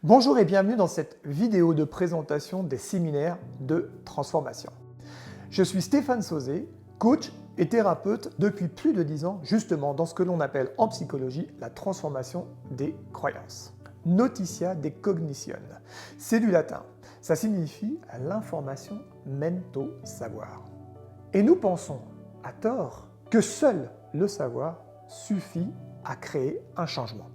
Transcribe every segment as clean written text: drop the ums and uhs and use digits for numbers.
Bonjour et bienvenue dans cette vidéo de présentation des séminaires de transformation. Je suis Stéphane Sauzet, coach et thérapeute depuis plus de 10 ans justement dans ce que l'on appelle en psychologie la transformation des croyances. Notitia de cognition, c'est du latin. Ça signifie l'information mène au savoir. Et nous pensons, à tort, que seul le savoir suffit à créer un changement.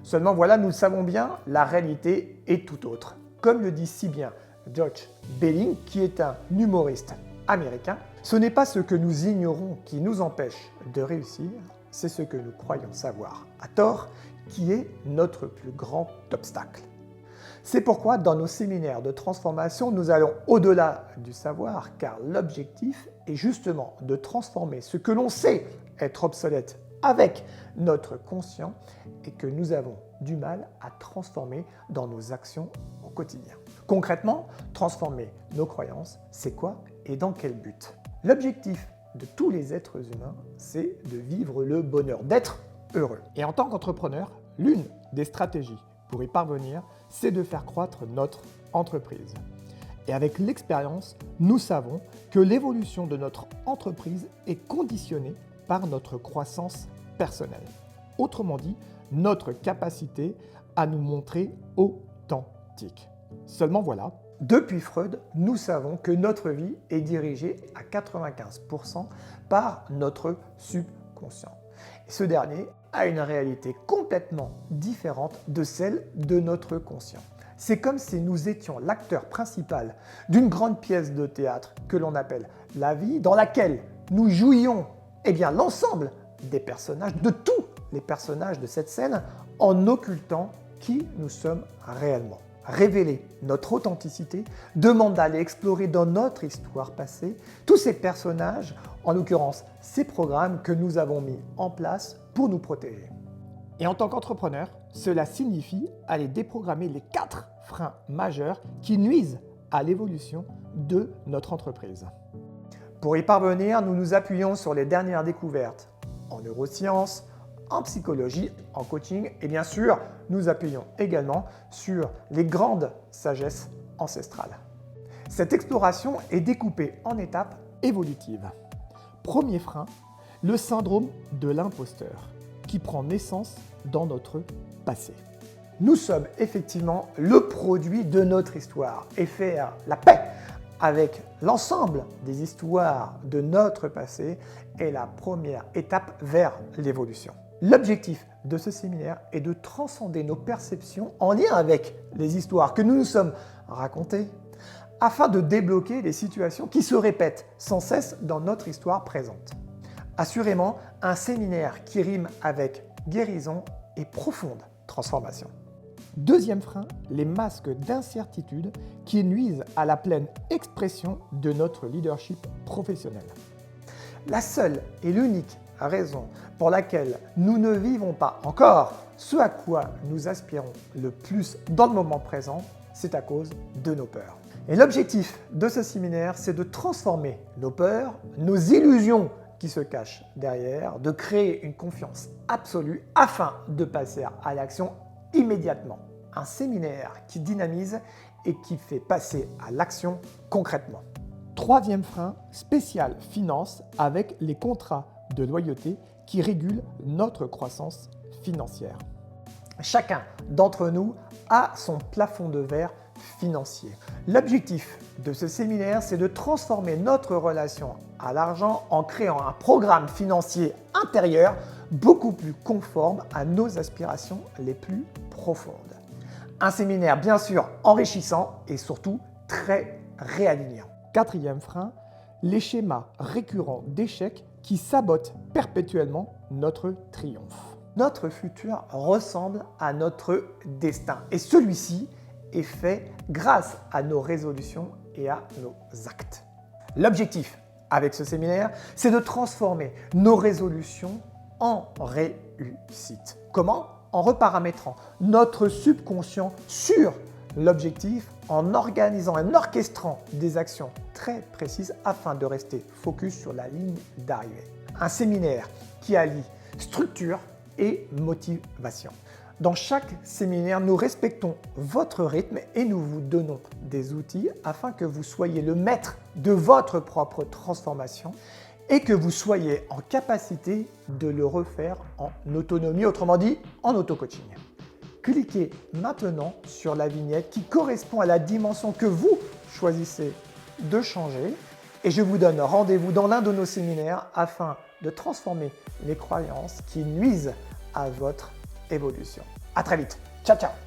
Seulement voilà, nous le savons bien, la réalité est tout autre. Comme le dit si bien Dutch Belling, qui est un humoriste américain, ce n'est pas ce que nous ignorons qui nous empêche de réussir, c'est ce que nous croyons savoir à tort qui est notre plus grand obstacle. C'est pourquoi dans nos séminaires de transformation, nous allons au-delà du savoir, car l'objectif est justement de transformer ce que l'on sait être obsolète avec notre conscient et que nous avons du mal à transformer dans nos actions au quotidien. Concrètement, transformer nos croyances, c'est quoi et dans quel but? L'objectif de tous les êtres humains, c'est de vivre le bonheur, d'être heureux. Et en tant qu'entrepreneur, l'une des stratégies pour y parvenir, c'est de faire croître notre entreprise. Et avec l'expérience, nous savons que l'évolution de notre entreprise est conditionnée par notre croissance personnelle. Autrement dit, notre capacité à nous montrer authentiques. Seulement voilà, depuis Freud, nous savons que notre vie est dirigée à 95% par notre subconscient. Et ce dernier a une réalité complètement différente de celle de notre conscient. C'est comme si nous étions l'acteur principal d'une grande pièce de théâtre que l'on appelle la vie, dans laquelle nous jouions l'ensemble des personnages, de tous les personnages de cette scène, en occultant qui nous sommes réellement. Révéler notre authenticité demande d'aller explorer dans notre histoire passée tous ces personnages, en l'occurrence ces programmes que nous avons mis en place pour nous protéger. Et en tant qu'entrepreneur, cela signifie aller déprogrammer les 4 freins majeurs qui nuisent à l'évolution de notre entreprise. Pour y parvenir, nous nous appuyons sur les dernières découvertes en neurosciences, en psychologie, en coaching et bien sûr, nous appuyons également sur les grandes sagesses ancestrales. Cette exploration est découpée en étapes évolutives. Premier frein, le syndrome de l'imposteur qui prend naissance dans notre passé. Nous sommes effectivement le produit de notre histoire et faire la paix avec l'ensemble des histoires de notre passé est la première étape vers l'évolution. L'objectif de ce séminaire est de transcender nos perceptions en lien avec les histoires que nous nous sommes racontées afin de débloquer les situations qui se répètent sans cesse dans notre histoire présente. Assurément, un séminaire qui rime avec guérison et profonde transformation. Deuxième frein, les masques d'incertitude qui nuisent à la pleine expression de notre leadership professionnel. La seule et l'unique raison pour laquelle nous ne vivons pas encore ce à quoi nous aspirons le plus dans le moment présent, c'est à cause de nos peurs. Et l'objectif de ce séminaire, c'est de transformer nos peurs, nos illusions qui se cachent derrière, de créer une confiance absolue afin de passer à l'action immédiatement. Un séminaire qui dynamise et qui fait passer à l'action concrètement. Troisième frein, spécial finance avec les contrats de loyauté qui régulent notre croissance financière. Chacun d'entre nous a son plafond de verre financier. L'objectif de ce séminaire, c'est de transformer notre relation à l'argent en créant un programme financier intérieur beaucoup plus conforme à nos aspirations les plus profondes. Un séminaire bien sûr enrichissant et surtout très réalignant. Quatrième frein, les schémas récurrents d'échecs qui sabotent perpétuellement notre triomphe. Notre futur ressemble à notre destin et celui-ci est fait grâce à nos résolutions et à nos actes. L'objectif avec ce séminaire, c'est de transformer nos résolutions en réussite. Comment? En reparamétrant notre subconscient sur l'objectif, en organisant et en orchestrant des actions très précises afin de rester focus sur la ligne d'arrivée. Un séminaire qui allie structure et motivation. Dans chaque séminaire, nous respectons votre rythme et nous vous donnons des outils afin que vous soyez le maître de votre propre transformation et que vous soyez en capacité de le refaire en autonomie, autrement dit en auto-coaching. Cliquez maintenant sur la vignette qui correspond à la dimension que vous choisissez de changer et je vous donne rendez-vous dans l'un de nos séminaires afin de transformer les croyances qui nuisent à votre évolution. À très vite. Ciao, ciao.